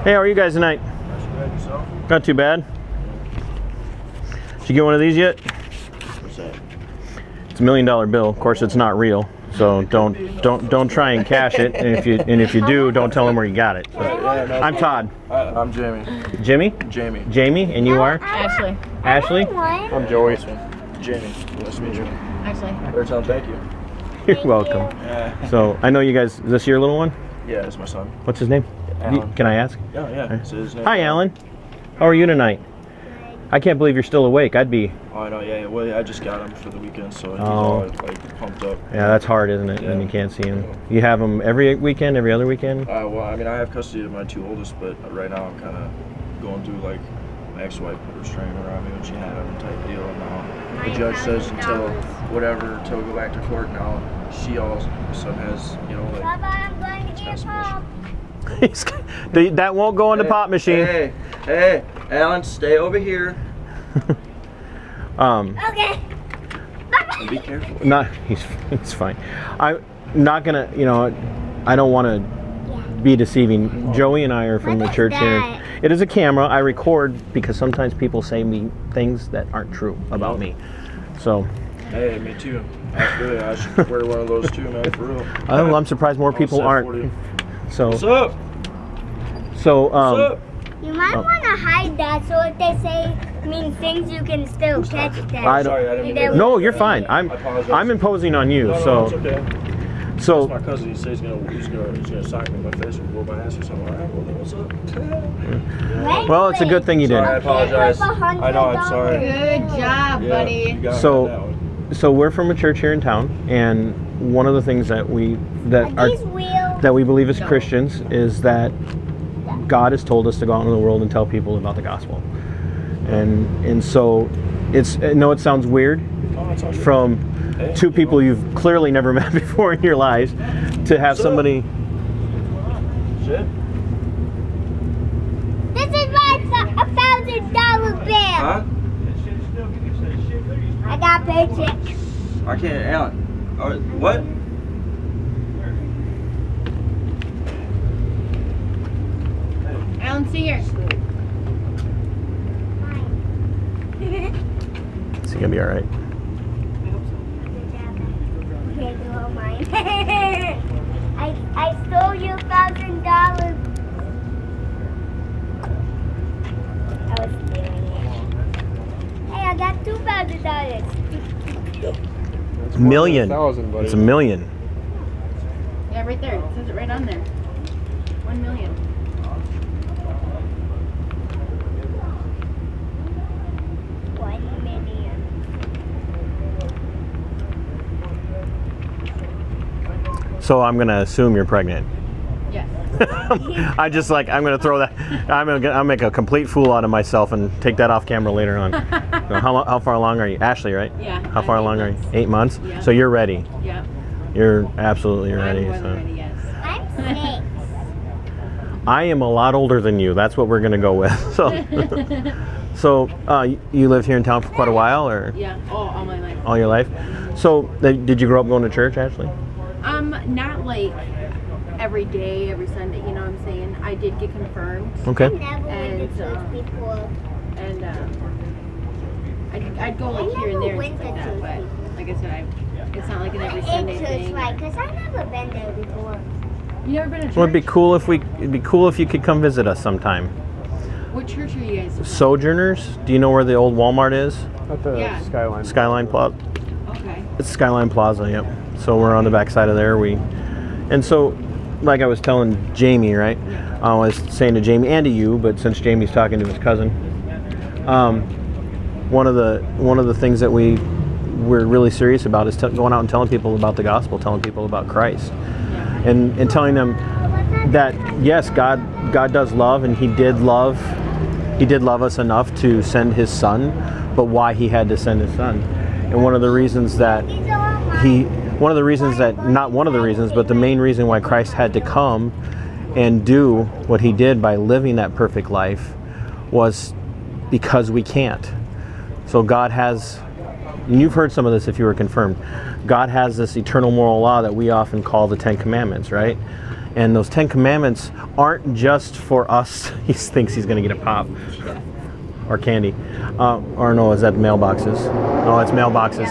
Hey, how are you guys tonight? Not too bad. Did you get one of these yet? What's that? It's $1 million bill. Of course, it's not real, so don't try and cash it. And if you do, don't tell them where you got it. I'm Todd. I'm Jamie. Jimmy? Jamie. Jamie, and you are? Ashley. Ashley? I'm Joey. Jamie. Nice to meet you. Ashley. Better tell him thank you. You're welcome. So I know you guys. Is this your little one? Yeah, it's my son. What's his name? Alan. Can I ask? Yeah. It's his name. Hi, Alan. How are you tonight? I can't believe you're still awake. I'd be. Oh, I know. Yeah. Well, I just got him for the weekend, so he's all like pumped up. Yeah, that's hard, isn't it? When you can't see him. You have him every weekend, every other weekend? Well, I mean, I have custody of my two oldest, but right now I'm kind of going through like my ex-wife put a restraining order on me when she had him type deal, and now the judge says until we go back to court. Now she all of a sudden has, you know, like. Baba, I'm going to get pop. That won't go in the pop machine. Hey, Alan, stay over here. Okay. Be careful. He's fine. I'm not gonna, I don't want to be deceiving. Joey and I are from the church here. It is a camera. I record because sometimes people say me things that aren't true about me. So. Hey, me too. I should wear one of those too, man, for real. I'm surprised more people aren't. So. What's up? So. What's up? You might want to hide that, so if they say mean things, you can still catch them. Sorry, I didn't mean to. No, you're fine. I'm imposing on you. No, so. it's okay. So. That's my cousin. He says he's gonna sock me in my face or blow my ass or something. All right, well, what's up? Well, it's a good thing you did. Sorry, I apologize. I know, I'm sorry. Good job, buddy. So we're from a church here in town, and one of the things that we believe as Christians is that God has told us to go out into the world and tell people about the gospel, and so I know it sounds weird from two people you've clearly never met before in your lives to have somebody. Shit. This is my $1,000 bill. Huh? I got paycheck. I can't, Alan. What? Alan, see here. Is he gonna be all right? Okay, do all mine. I stole your $1,000. I was stealing it. Hey, I got $2,000. Million. It's $1 million. Yeah, right there. It says it right on there. 1 million. So I'm gonna assume you're pregnant. Yes. I'm gonna throw that. I'll make a complete fool out of myself and take that off camera later on. So how far along are you, Ashley? Right? Yeah. How far along are you? 8 months. Yeah. So you're ready. Yeah. You're absolutely ready. I'm more than ready, yes. I'm 6. I am a lot older than you. That's what we're gonna go with. So, you lived here in town for quite a while, or? Yeah. All my life. All your life. So, did you grow up going to church, Ashley? Not like every day, every Sunday, you know what I'm saying? I did get confirmed. Okay. I never went to church before. And I'd go like here and there and stuff like that, but like I said, it's not like an every Sunday thing. Right, because I've never been there before. You never been to church? Well, it'd be cool if you could come visit us sometime. What church are you guys in? Sojourners. Do you know where the old Walmart is? At the Skyline. Skyline Plaza. Okay. It's Skyline Plaza. Yep. So we're on the back side of there. And so, like I was telling Jamie, right? I was saying to Jamie and to you, but since Jamie's talking to his cousin, one of the things that we're really serious about is going out and telling people about the gospel, telling people about Christ, and telling them that yes, God does love, and He did love us enough to send His Son, but why He had to send His Son, and the main reason why Christ had to come and do what He did by living that perfect life was because we can't. So God has, and you've heard some of this if you were confirmed, God has this eternal moral law that we often call the 10 Commandments, right? And those 10 commandments aren't just for us. He thinks he's going to get a pop or candy. Or no, is that mailboxes? No, it's mailboxes.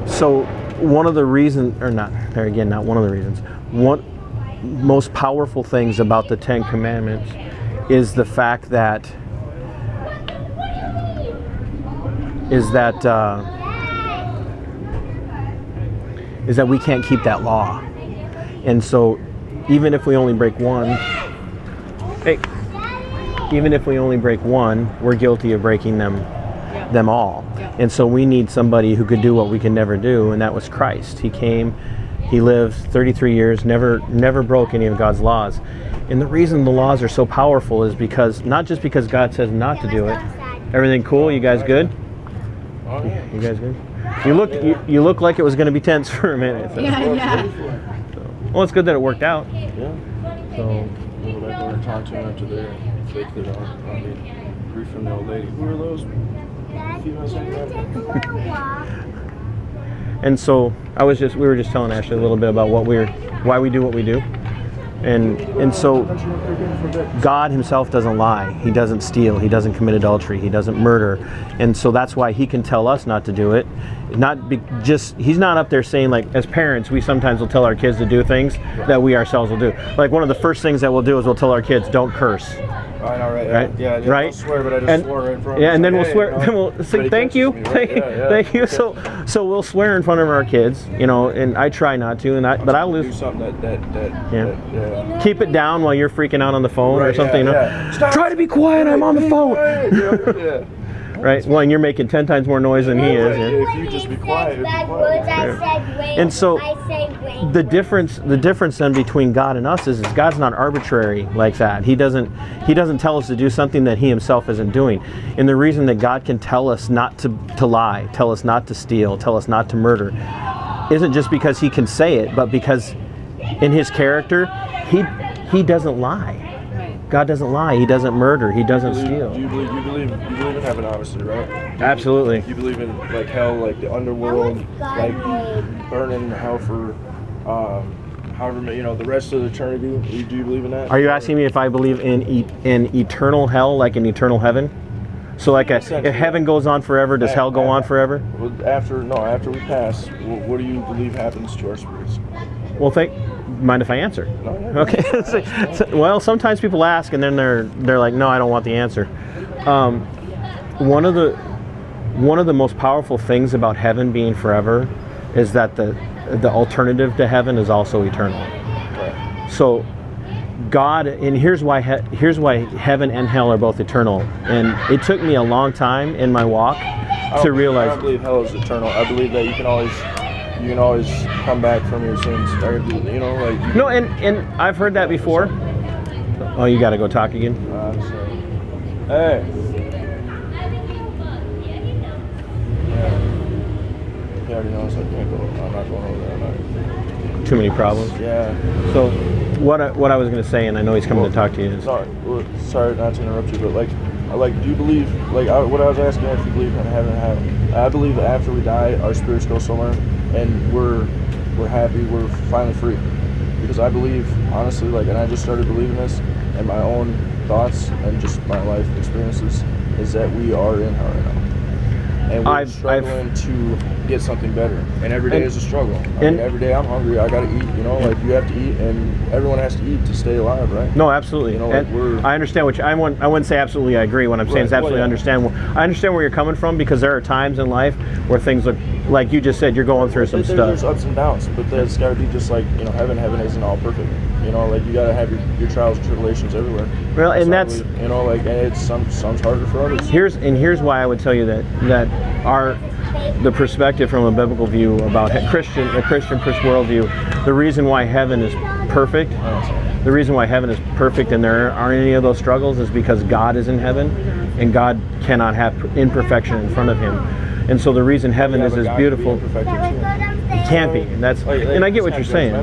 So one of the reasons, or not, there again, not one of the reasons, one most powerful things about the 10 commandments is the fact that we can't keep that law. And so even if we only break one, we're guilty of breaking them all. And so we need somebody who could do what we could never do, and that was Christ. He came, he lived 33 years, never broke any of God's laws. And the reason the laws are so powerful is because, not just because God says not to do it. Everything cool? You guys good? You guys good? You look like it was going to be tense for a minute. So. Well, it's good that it worked out. Yeah. So. Well, like we were talking to him after there, fake it out. I mean, brief from the old lady. Who are those females like that? And so we were just telling Ashley a little bit about why we do what we do. And so God himself doesn't lie. He doesn't steal. He doesn't commit adultery. He doesn't murder. And so that's why he can tell us not to do it. He's not up there saying, like, as parents, we sometimes will tell our kids to do things that we ourselves will do. Like, one of the first things that we'll do is we'll tell our kids, don't curse. I know, right? Right? Yeah, right? I'll swear, but I just swore right in front of Yeah, and then hey, we'll swear. Then we'll say thank you, thank you. So we'll swear in front of our kids, and I try not to, but I'll do something that keep it down while you're freaking out on the phone or something. Stop. Try to be quiet. I'm on the phone. Right. Well, and you're making 10 times more noise than he is. If you just be quiet. And so the difference then between God and us is God's not arbitrary like that. He doesn't tell us to do something that he himself isn't doing. And the reason that God can tell us not to lie, tell us not to steal, tell us not to murder, isn't just because he can say it, but because in his character, he doesn't lie. God doesn't lie. He doesn't murder. He doesn't steal. You believe in heaven, obviously, right? Absolutely. You believe in like hell, like the underworld, like burning in hell for however the rest of eternity. Do you believe in that? Are you asking me if I believe in eternal hell, like in eternal heaven? So like if heaven goes on forever, does hell go on forever? Well, after we pass, what do you believe happens to our spirits? Well, mind if I answer? No, yeah. Okay. Well, sometimes people ask, and then they're like, no, I don't want the answer. One of the most powerful things about heaven being forever is that the alternative to heaven is also eternal. Right. So God, and here's why heaven and hell are both eternal. And it took me a long time in my walk to realize. I don't believe hell is eternal. I believe that you can always come back from your sins. No, and I've heard that before. Oh, you got to go talk again. Hey. He already knows I can't go. I'm not going over there. Too many problems. Yeah. So, what I was going to say, and I know he's coming to talk to you. Is, sorry not to interrupt you, but do you believe what I was asking if you believe in heaven and hell? I believe that after we die, our spirits go somewhere, and we're happy, we're finally free. Because I believe, honestly, and I just started believing this, and my own thoughts and just my life experiences is that we are in hell right now. And we're struggling to get something better. And every day is a struggle. Every day I'm hungry, I gotta eat, you have to eat, and everyone has to eat to stay alive, right? No, absolutely. I understand what I wouldn't say absolutely I agree. What I'm saying is absolutely understand. I understand where you're coming from, because there are times in life where things look, like you just said, you're going through some stuff. There's ups and downs, but there's gotta be just heaven isn't all perfect. You gotta have your trials and tribulations everywhere. Well, and that's and it's some's harder for others. Here's why I would tell you that the perspective from a biblical view about a Christian worldview, the reason why heaven is perfect, and there aren't any of those struggles is because God is in heaven, and God cannot have imperfection in front of him. And so the reason heaven is as beautiful, it can't be. And and I get what you're saying. I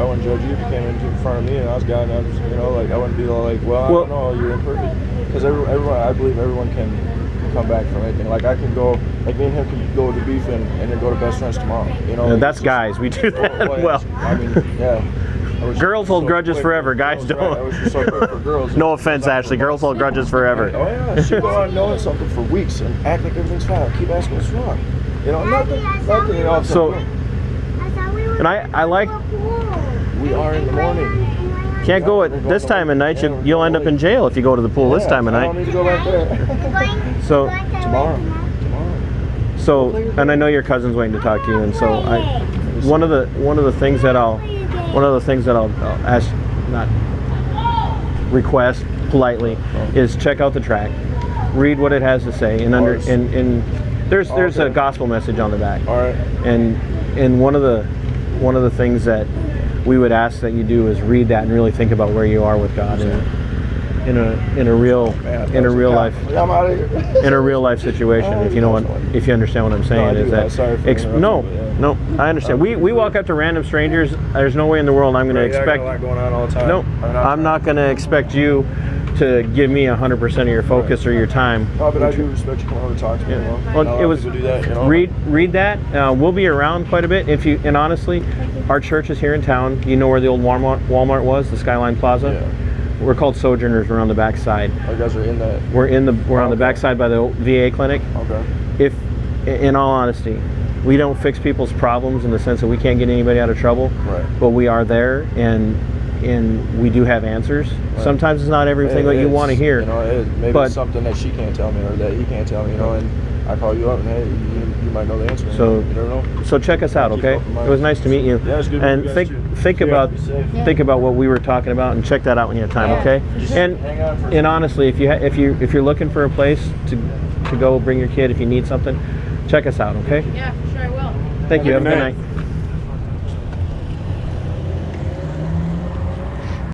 wouldn't judge you if you came in front of me and I was God, and I wouldn't be all well, I don't know, you're imperfect. Because I believe everyone can can come back from anything. Like I can go, like me and him can go to beef and then go to best friends tomorrow. You know, like, that's guys. We do that well. I mean, yeah. Girls hold grudges forever. Guys don't. Right. I was just so quick for girls. No offense, Ashley. Girls hold grudges forever. Oh yeah, she go on knowing something for weeks and act like everything's fine. Keep asking what's wrong. You know, nothing. You know. So, and I like. We are in the morning. Can't go at this time of night. You'll end up in jail if you go to the pool this time of night. I don't need to go back there. So tomorrow. So, and I know your cousin's waiting to talk to you, and so one of the things that I'll ask, not request politely, is check out the track, read what it has to say, and there's a gospel message on the back. All right. And one of the things that we would ask that you do is read that and really think about where you are with God in a real life I'm out of here. in a real life situation. If you understand what I'm saying, no, I understand. We walk up to random strangers. There's no way in the world I'm going to expect. I got a lot going on all the time. No, I'm not going to expect you to give me 100% of your focus or your time. Oh, but I do respect you coming over to talk to me. Yeah. Well, it was do that, you know? read that. We'll be around quite a bit. And honestly, our church is here in town. You know where the old Walmart was, the Skyline Plaza. Yeah. We're called Sojourners. We're on the back side. Oh, you guys are in that? We're on the back side by the VA clinic. Okay. If, in all honesty, we don't fix people's problems in the sense that we can't get anybody out of trouble. Right. But we are there, and we do have answers. Right. Sometimes it's not everything that you want to hear. You know, it is. Maybe it's something that she can't tell me or that he can't tell me. You know, and I call you up and hey, you might know the answer. So you never know. So check us out, okay? It was nice to meet you. Yeah, it's good. And think about what we were talking about, and check that out when you have time, okay? And honestly, if you're looking for a place to go, bring your kid if you need something, check us out, okay? Yeah, for sure I will. Thank you. Have a good night.